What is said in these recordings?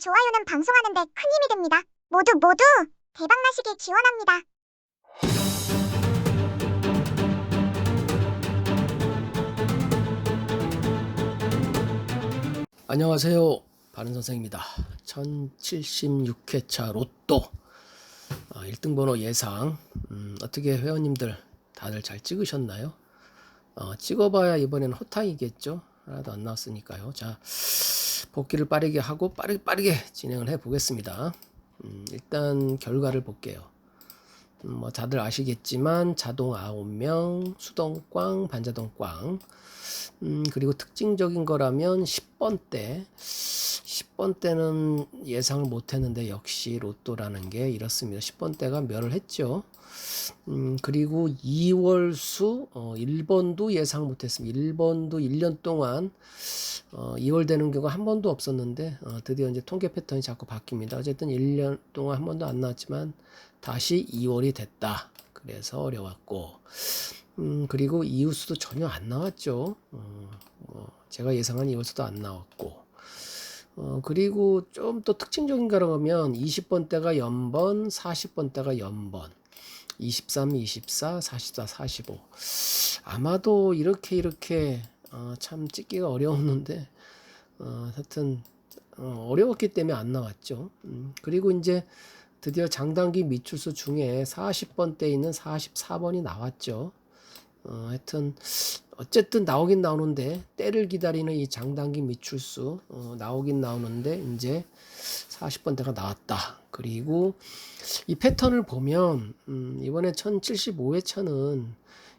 좋아요는 방송하는 데 큰 힘이 됩니다. 모두 대박나시길 기원합니다. 안녕하세요. 바른선생입니다. 1076회차 로또 1등 번호 예상. 어떻게 회원님들 다들 잘 찍으셨나요? 찍어봐야 이번엔 호탕이겠죠. 하나도 안 나왔으니까요. 자, 복귀를 빠르게 하고 빠르게 진행을 해 보겠습니다. 일단 결과를 볼게요. 뭐 다들 아시겠지만 자동 9명, 수동 꽝, 반자동 꽝. 그리고 특징적인 거라면 10번대는 예상을 못했는데 역시 로또라는 게 이렇습니다. 10번대가 멸을 했죠. 그리고 2월수 1번도 예상 못했습니다. 1번도 1년 동안 2월 되는 경우가 한 번도 없었는데 드디어 이제 통계 패턴이 자꾸 바뀝니다. 어쨌든 1년 동안 한 번도 안 나왔지만 다시 2월이 됐다. 그래서 어려웠고 그리고 이웃수도 전혀 안 나왔죠. 제가 예상한 이웃수도 안 나왔고 그리고 좀 또 특징적인 거라고 하면 20번대가 연번, 40번대가 연번, 23, 24, 44, 45. 아마도 이렇게 참 찍기가 어려웠는데 하여튼 어려웠기 때문에 안 나왔죠. 그리고 이제 드디어 장단기 미출수 중에 40번대에 있는 44번이 나왔죠. 하여튼 어쨌든 나오긴 나오는데 때를 기다리는 이 장단기 미출수 나오긴 나오는데 이제 40번대가 나왔다. 그리고 이 패턴을 보면 이번에 1075회차는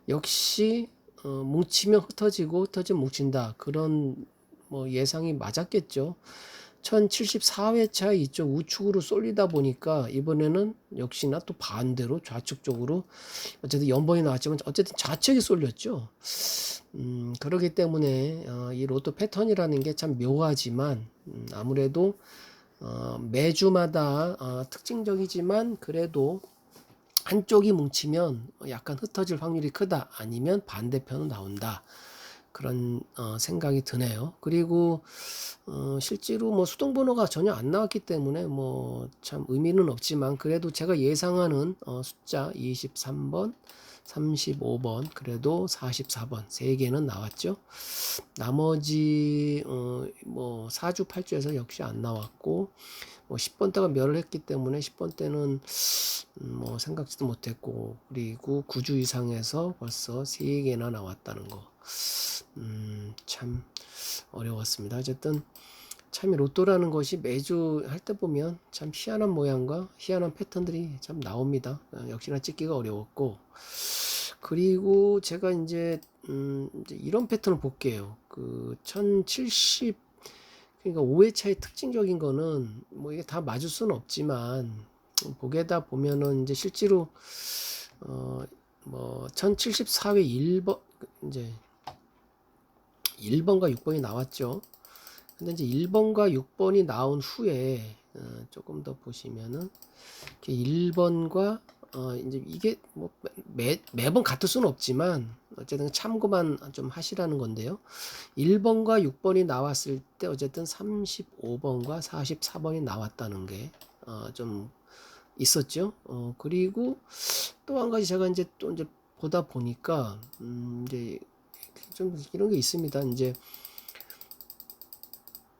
역시 뭉치면 흩어지고 흩어지면 뭉친다. 그런 뭐 예상이 맞았겠죠. 1074회차 이쪽 우측으로 쏠리다 보니까 이번에는 역시나 또 반대로 좌측 쪽으로 어쨌든 연번이 나왔지만 어쨌든 좌측이 쏠렸죠. 그렇기 때문에 이 로또 패턴이라는 게 참 묘하지만 아무래도 매주마다 특징적이지만 그래도 한쪽이 뭉치면 약간 흩어질 확률이 크다. 아니면 반대편으로 나온다. 그런 생각이 드네요. 그리고 실제로 뭐 수동번호가 전혀 안 나왔기 때문에 뭐 참 의미는 없지만 그래도 제가 예상하는 숫자 23번, 35번, 그래도 44번 3개는 나왔죠. 나머지 뭐 4주 8주에서 역시 안 나왔고 뭐 10번대가 멸을 했기 때문에 10번대는 뭐 생각지도 못했고 그리고 9주 이상에서 벌써 3개나 나왔다는 거. 참 어려웠습니다. 어쨌든 참 로또라는 것이 매주 할 때 보면 참 희한한 모양과 희한한 패턴들이 참 나옵니다. 역시나 찍기가 어려웠고 그리고 제가 이제 이런 패턴을 볼게요. 그 1070 그러니까 5회차의 특징적인 거는 뭐 이게 다 맞을 수는 없지만 보게다 보면은 이제 실제로 뭐 1074회 1번 이제 1번과 6번이 나왔죠. 근데 이제 1번과 6번이 나온 후에 조금 더 보시면은 1번과 이제 이게 뭐 매번 같을 수는 없지만 어쨌든 참고만 좀 하시라는 건데요. 1번과 6번이 나왔을 때 어쨌든 35번과 44번이 나왔다는 게 좀 있었죠. 그리고 또 한 가지 제가 이제 또 이제 보다 보니까 이제 좀 이런 게 있습니다. 이제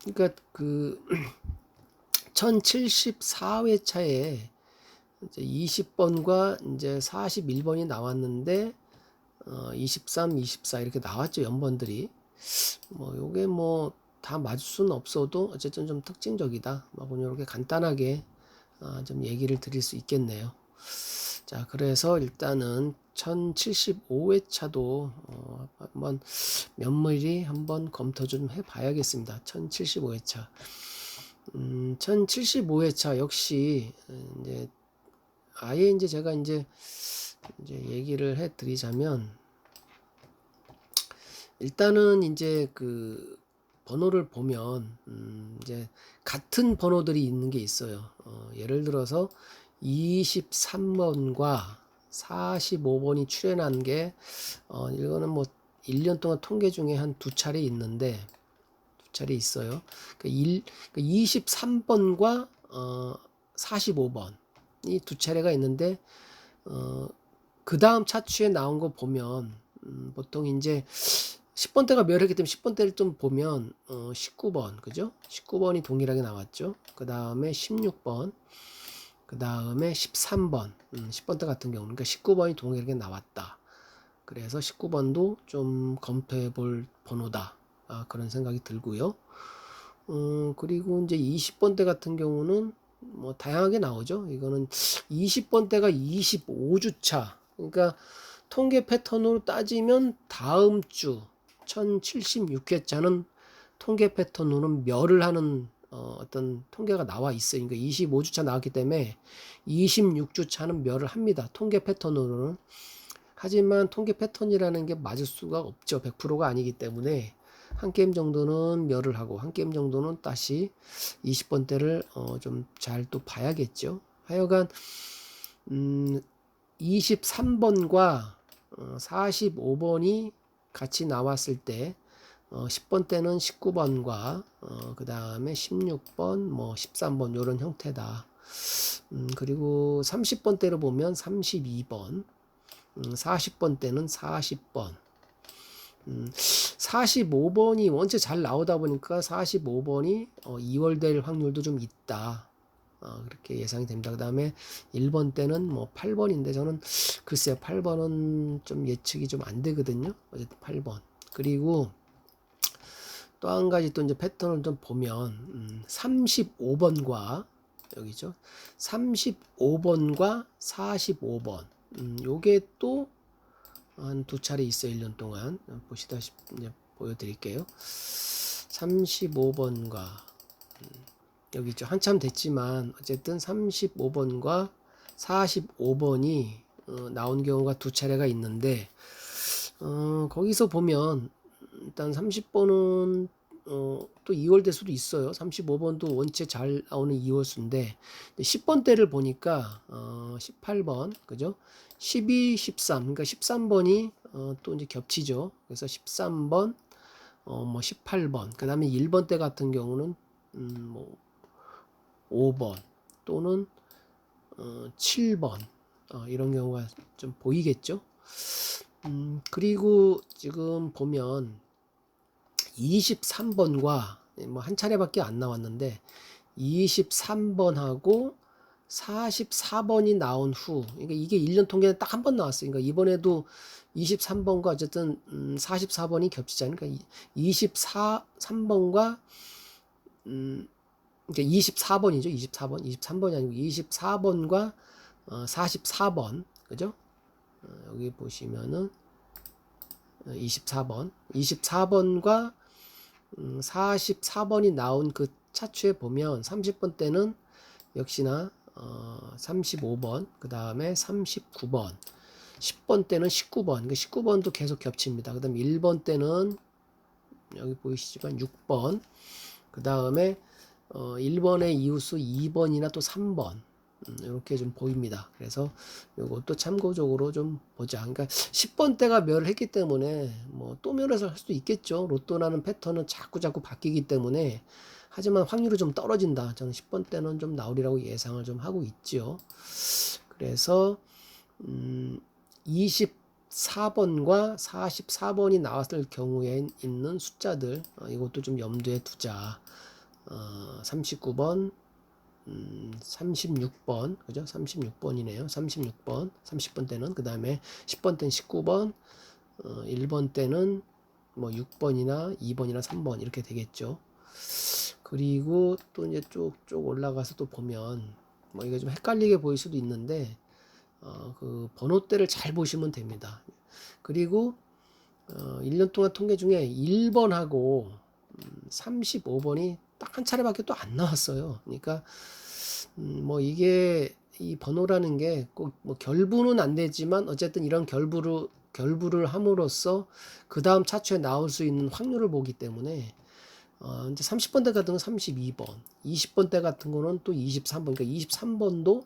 그러니까 그 1074회차에 이제 20번과 이제 41번이 나왔는데 23, 24 이렇게 나왔죠. 연번들이. 뭐 요게 뭐 다 맞을 수는 없어도 어쨌든 좀 특징적이다. 뭐 이렇게 간단하게 좀 얘기를 드릴 수 있겠네요. 자, 그래서 일단은 1075회차도 한번 면밀히 한번 검토 좀 해봐야겠습니다. 1075회차. 1075회차 역시 이제 아예 이제 제가 이제 얘기를 해드리자면 일단은 이제 그 번호를 보면 이제 같은 번호들이 있는 게 있어요. 예를 들어서 23번과 45번이 출현한 게 이거는 뭐 1년 동안 통계 중에 한 2차례 있는데 차례 있어요. 23번과 45번 이 두 차례가 있는데 그 다음 차추에 나온 거 보면 보통 이제 10번대가 멸했기 때문에 10번대를 좀 보면 19번 그죠? 19번이 동일하게 나왔죠. 그 다음에 16번 그 다음에 13번 10번대 같은 경우는 그러니까 19번이 동일하게 나왔다. 그래서 19번도 좀 검토해 볼 번호다. 그런 생각이 들고요. 그리고 이제 20번대 같은 경우는 뭐 다양하게 나오죠. 이거는 20번대가 25주차. 그러니까 통계 패턴으로 따지면 다음 주 1076회차는 통계 패턴으로는 멸을 하는 어떤 통계가 나와 있어요. 그러니까 25주차 나왔기 때문에 26주차는 멸을 합니다. 통계 패턴으로는. 하지만 통계 패턴이라는 게 맞을 수가 없죠. 100%가 아니기 때문에 한 게임 정도는 멸을 하고 한 게임 정도는 다시 20번대를 좀 잘 또 봐야겠죠. 하여간 23번과 45번이 같이 나왔을 때 10번대는 19번과 그 다음에 16번 뭐 13번 이런 형태다. 그리고 30번대로 보면 32번 40번대는 40번 45번이 원체 잘 나오다 보니까 45번이 2월 될 확률도 좀 있다. 그렇게 예상이 됩니다. 그 다음에 1번 때는 뭐 8번인데 저는 글쎄요 8번은 좀 예측이 좀 안 되거든요. 어쨌든 8번. 그리고 또 한 가지 또 이제 패턴을 좀 보면 35번과 여기죠. 35번과 45번. 요게 또 한 두 차례 있어요. 1년 동안. 보시다시피 이제 보여드릴게요. 35번과 여기 있죠. 한참 됐지만 어쨌든 35번과 45번이 나온 경우가 두 차례가 있는데 거기서 보면 일단 30번은 또 2월 될 수도 있어요. 35번도 원체 잘 나오는 2월수인데 10번대를 보니까 18번 그죠? 12, 13 그러니까 13번이 또 이제 겹치죠. 그래서 13번 뭐 18번 그 다음에 1번대 같은 경우는 뭐 5번 또는 7번 이런 경우가 좀 보이겠죠. 그리고 지금 보면 23번과 뭐 한 차례밖에 안 나왔는데 23번하고 44번이 나온 후 그러니까 이게 1년 통계는 딱 한 번 나왔어요. 그러니까 이번에도 23번과 어쨌든 44번이 겹치잖아요. 그러니까 23번과 그러니까 24번이죠. 24번. 23번이 아니고 24번과 44번. 그죠? 여기 보시면은 24번. 24번과 44번이 나온 그 차추에 보면 30번 때는 역시나 35번, 그 다음에 39번, 10번 때는 19번, 그러니까 19번도 계속 겹칩니다. 그 다음에 1번 때는 여기 보이시지만 6번, 그 다음에 1번의 이웃수 2번이나 또 3번 이렇게 좀 보입니다. 그래서 이것도 참고적으로 좀 보자. 그러니까 10번 대가 멸을 했기 때문에 뭐 또 멸해서 할 수도 있겠죠. 로또라는 패턴은 자꾸 바뀌기 때문에 하지만 확률이 좀 떨어진다. 저는 10번 때는 좀 나오리라고 예상을 좀 하고 있죠. 그래서 24번과 44번이 나왔을 경우에 있는 숫자들 이것도 좀 염두에 두자. 39번 36번 그죠? 36번이네요. 36번 30번 때는 그 다음에 10번 때는 19번 1번 때는 뭐 6번이나 2번이나 3번 이렇게 되겠죠. 그리고 또 이제 쭉 올라가서 또 보면 뭐 이거 좀 헷갈리게 보일 수도 있는데 그 번호대를 잘 보시면 됩니다. 그리고 1년 동안 통계 중에 1번하고 35번이 딱 한 차례밖에 또 안 나왔어요. 그러니까 뭐 이게 이 번호라는 게 꼭 뭐 결부는 안 되지만 어쨌든 이런 결부를 함으로써 그 다음 차추에 나올 수 있는 확률을 보기 때문에 이제 30번대 같은 건 32번, 20번대 같은 거는 또 23번, 그러니까 23번도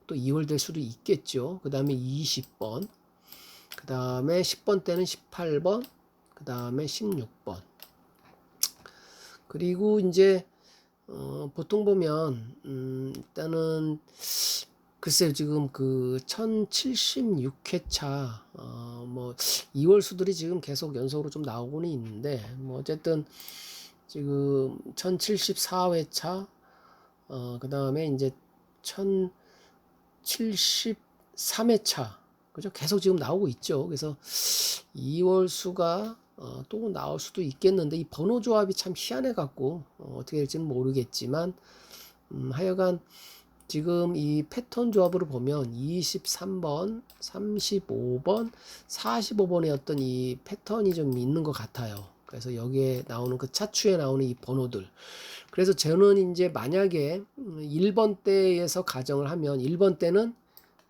또 2월 될 수도 있겠죠. 그 다음에 20번, 그 다음에 10번 때는 18번, 그 다음에 16번. 그리고 이제 보통 보면 일단은 글쎄요, 지금 그 1076회차 뭐 2월 수들이 지금 계속 연속으로 좀 나오고는 있는데, 뭐 어쨌든 지금 1074회차, 그다음에 이제 1073회차, 그죠? 계속 지금 나오고 있죠. 그래서 2월 수가 또 나올 수도 있겠는데, 이 번호 조합이 참 희한해 갖고 어떻게 될지는 모르겠지만, 하여간 지금 이 패턴 조합으로 보면 23번, 35번, 45번의 어떤 이 패턴이 좀 있는 것 같아요. 그래서 여기에 나오는 그 차추에 나오는 이 번호들. 그래서 저는 이제 만약에 1번 때에서 가정을 하면 1번 때는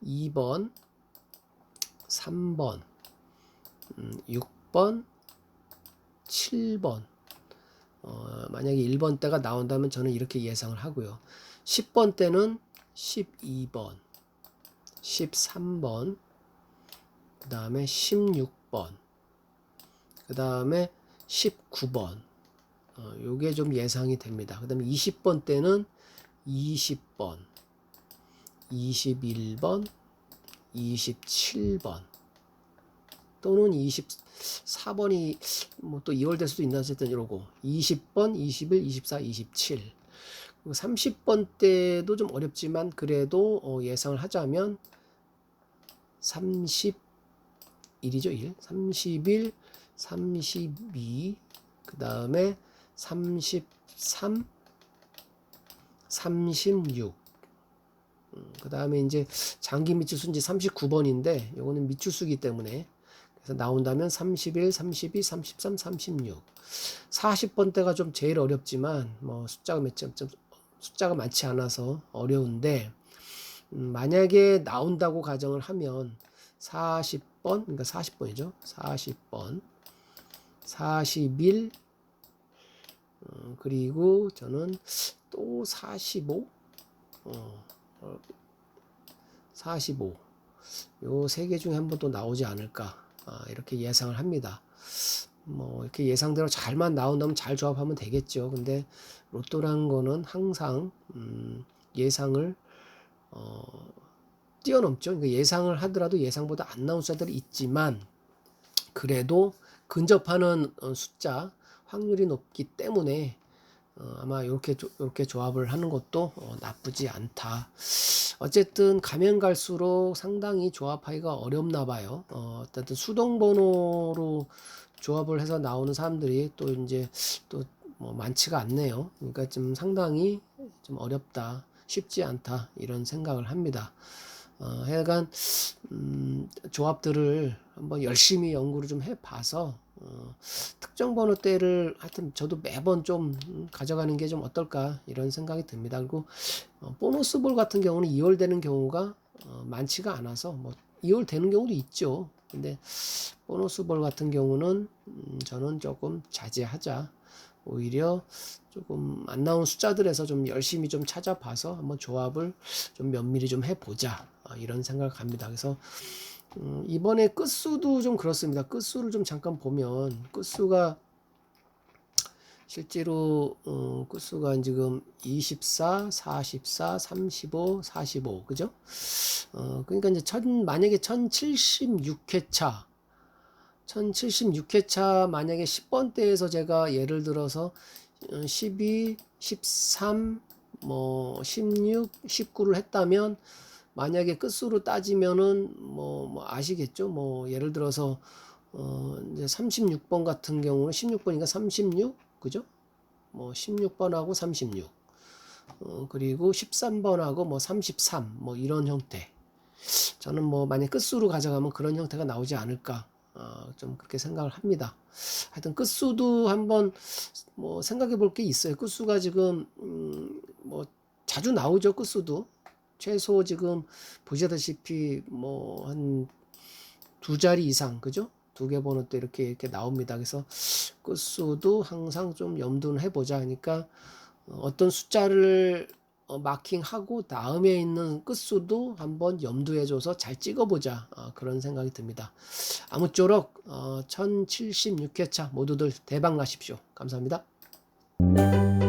2번, 3번, 6번, 7번. 만약에 1번 때가 나온다면 저는 이렇게 예상을 하고요. 10번 때는 12번, 13번, 그 다음에 16번, 그 다음에 19번. 요게 좀 예상이 됩니다. 그 다음에 20번 때는 20번, 21번, 27번, 또는 24번이 뭐 또 2월 될 수도 있나 어쨌든 이러고 20번, 21, 24, 27. 30번 때도 좀 어렵지만 그래도 예상을 하자면 31이죠. 1, 31, 32, 그 다음에 33, 36. 그 다음에 이제 장기 미추수인지 39번인데 요거는 미추수기 때문에 그래서 나온다면 31, 32, 33, 36. 40번 때가 좀 제일 어렵지만 뭐 숫자가 많지 않아서 어려운데, 만약에 나온다고 가정을 하면 40번, 그러니까 40번이죠. 40번, 41, 그리고 저는 또 45, 45. 요 세 개 중에 한 번 또 나오지 않을까, 이렇게 예상을 합니다. 뭐 이렇게 예상대로 잘만 나온다면 잘 조합하면 되겠죠. 근데 로또라는 거는 항상 예상을 뛰어넘죠. 그러니까 예상을 하더라도 예상보다 안 나온 숫자들이 있지만 그래도 근접하는 숫자 확률이 높기 때문에 아마 이렇게 조합을 하는 것도 나쁘지 않다. 어쨌든 가면 갈수록 상당히 조합하기가 어렵나 봐요. 어쨌든 수동 번호로 조합을 해서 나오는 사람들이 또 이제 또 뭐 많지가 않네요. 그러니까 좀 상당히 좀 어렵다, 쉽지 않다 이런 생각을 합니다. 하여간 조합들을 한번 열심히 연구를 좀 해봐서 특정 번호대를 하여튼 저도 매번 좀 가져가는 게 좀 어떨까 이런 생각이 듭니다. 그리고 보너스 볼 같은 경우는 2월 되는 경우가 많지가 않아서 뭐 2월 되는 경우도 있죠. 근데 보너스 볼 같은 경우는 저는 조금 자제하자. 오히려 조금 안 나온 숫자들에서 좀 열심히 좀 찾아봐서 한번 조합을 좀 면밀히 좀 해보자, 이런 생각을 합니다. 그래서 이번에 끝수도 좀 그렇습니다. 끝수를 좀 잠깐 보면 끝수가 실제로 끝수가 지금 24, 44, 35, 45, 그죠? 그러니까 이제 만약에 1076회차 만약에 10번대에서 제가 예를 들어서 12, 13, 뭐 16, 19를 했다면 만약에 끝수로 따지면은 뭐 아시겠죠? 뭐 예를 들어서 이제 36번 같은 경우는 16번이니까 36, 그죠? 뭐 16번하고 36. 그리고 13번하고 뭐 33, 뭐 이런 형태. 저는 뭐 만약 끝수로 가져가면 그런 형태가 나오지 않을까, 좀 그렇게 생각을 합니다. 하여튼 끝수도 한번 뭐 생각해 볼 게 있어요. 끝수가 지금 뭐 자주 나오죠. 끝수도 최소 지금 보시다시피 뭐 한 두 자리 이상, 그죠? 두 개 번호 때 이렇게 나옵니다. 그래서 끝수도 항상 좀 염두를 해보자. 그러니까 어떤 숫자를 마킹하고 다음에 있는 끝수도 한번 염두해줘서 잘 찍어보자, 그런 생각이 듭니다. 아무쪼록 1076회차 모두들 대박 나십시오. 감사합니다. 네.